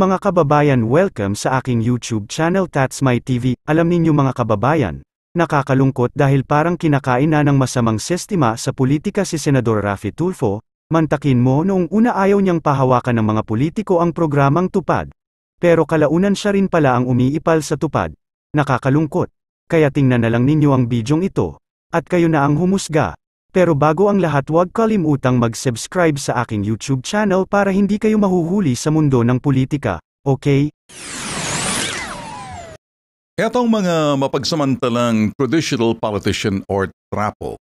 Mga kababayan, welcome sa aking YouTube channel That's My TV. Alam ninyo mga kababayan, nakakalungkot dahil parang kinakain na ng masamang sistema sa politika si Senador Raffy Tulfo. Mantakin mo, noong una ayaw niyang pahawakan ng mga politiko ang programang Tupad. Pero kalaunan siya rin pala ang umiipal sa Tupad. Nakakalungkot. Kaya tingnan na lang ninyo ang bidyong ito. At kayo na ang humusga. Pero bago ang lahat, huwag kalimutang mag-subscribe sa aking YouTube channel para hindi kayo mahuhuli sa mundo ng politika, okay? Etong mga mapagsamantalang traditional politician or trapo,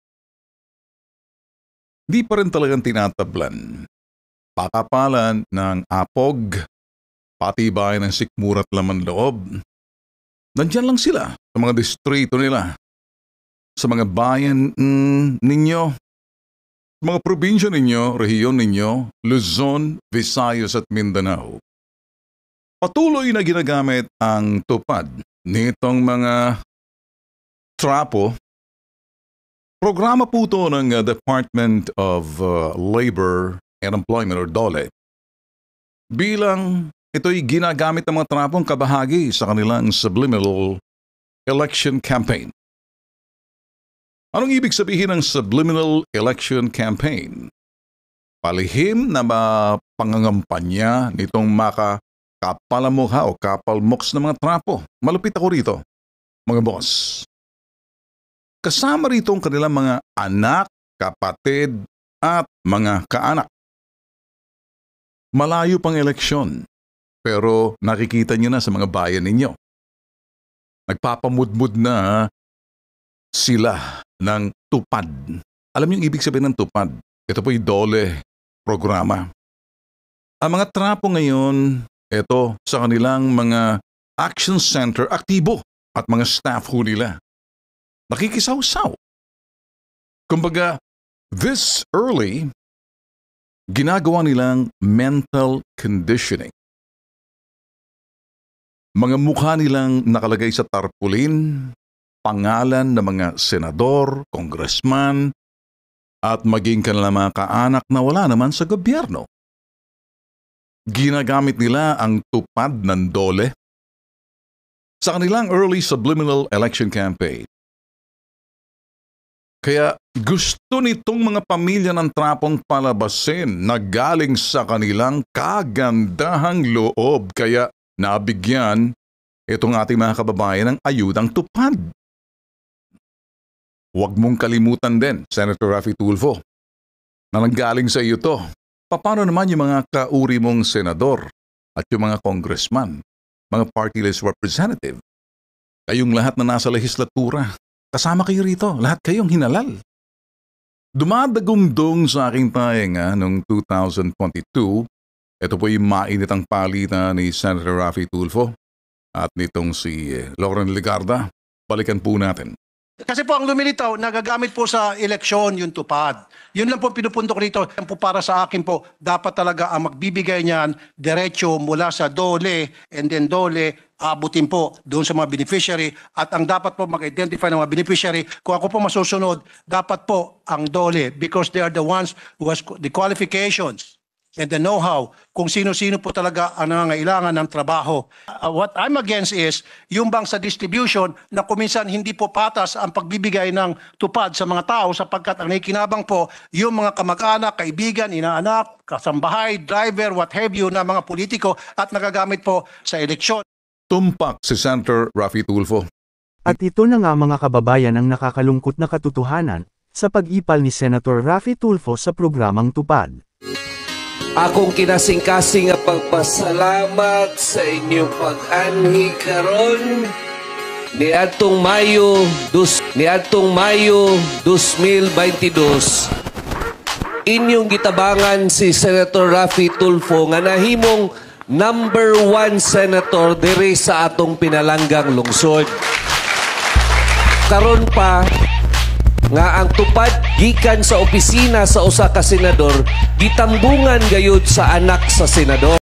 di pa rin talagang tinatablan. Pakapalan ng apog, patibay ng sikmurat laman loob. Nandyan lang sila sa mga distrito nila. Sa mga bayan ninyo, sa mga probinsya ninyo, rehiyon ninyo, Luzon, Visayas at Mindanao. Patuloy na ginagamit ang Tupad nitong mga trapo. Programa po ito ng Department of Labor and Employment or DOLE. Bilang ito'y ginagamit ng mga trapong kabahagi sa kanilang subliminal election campaign. Anong ibig sabihin ng subliminal election campaign? Palihim na mapangangampanya nitong makakapalamukha o kapalmoks ng mga trapo. Malupit ako rito, mga boss. Kasama rito ang kanilang mga anak, kapatid, at mga kaanak. Malayo pang eleksyon, pero nakikita niyo na sa mga bayan ninyo. Nagpapamudmud na sila ng Tupad. Alam niyo yung ibig sabihin ng Tupad? Ito po yung DOLE programa. Ang mga trapo ngayon, ito sa kanilang mga action center, aktibo at mga staff ho nila. Nakikisaw-saw. Kumbaga, this early, ginagawa nilang mental conditioning. Mga mukha nilang nakalagay sa tarpaulin, pangalan ng mga senador, congressman, at maging kanilang mga kaanak na wala naman sa gobyerno. Ginagamit nila ang Tupad ng DOLE sa kanilang early subliminal election campaign. Kaya gusto nitong mga pamilya ng trapong palabasin na galing sa kanilang kagandahang loob, kaya nabigyan itong ating mga kababayan ng ayudang Tupad. Huwag mong kalimutan din, Senator Raffy Tulfo, na nanggaling sa iyo to. Paano naman yung mga kauri mong senador at yung mga congressman, mga party list representative? Kayong lahat na nasa legislatura, kasama kayo rito, lahat kayong hinalal. Dumadagundong sa aking tainga noong 2022, ito po yung mainit ang palitan ni Senator Raffy Tulfo at nitong si Lauren Legarda. Balikan po natin. Kasi po ang lumilitaw, nagagamit po sa eleksyon yung Tupad. Yun lang po pinupunto ko rito. Yan po para sa akin po, dapat talaga ang magbibigay niyan diretso mula sa DOLE and then DOLE abutin po doon sa mga beneficiary at ang dapat po mag-identify ng mga beneficiary. Kung ako po masusunod, dapat po ang DOLE because they are the ones who has the qualifications and the know-how kung sino-sino po talaga ang nangangailangan ng trabaho. What I'm against is yung bang sa distribution na kuminsan hindi po patas ang pagbibigay ng Tupad sa mga tao sapagkat ang nakikinabang po yung mga kamag-anak, kaibigan, inaanak, kasambahay, driver, what have you na mga politiko at nagagamit po sa eleksyon. Tumpak si Senator Raffy Tulfo. At ito na nga mga kababayan ang nakakalungkot na katotohanan sa pag-ipal ni Senator Raffy Tulfo sa programang Tupad. Akong kinasing-kasing nga pagpasalamat sa inyong pag-anhi karon niadtong Mayo 2022 inyong gitabangan si Senator Raffy Tulfo nga nahimong #1 senator diri sa atong pinalanggang lungsod. Karon pa nga ang Tupad gikan sa opisina sa usa ka senador gitambungan gayud sa anak sa senador.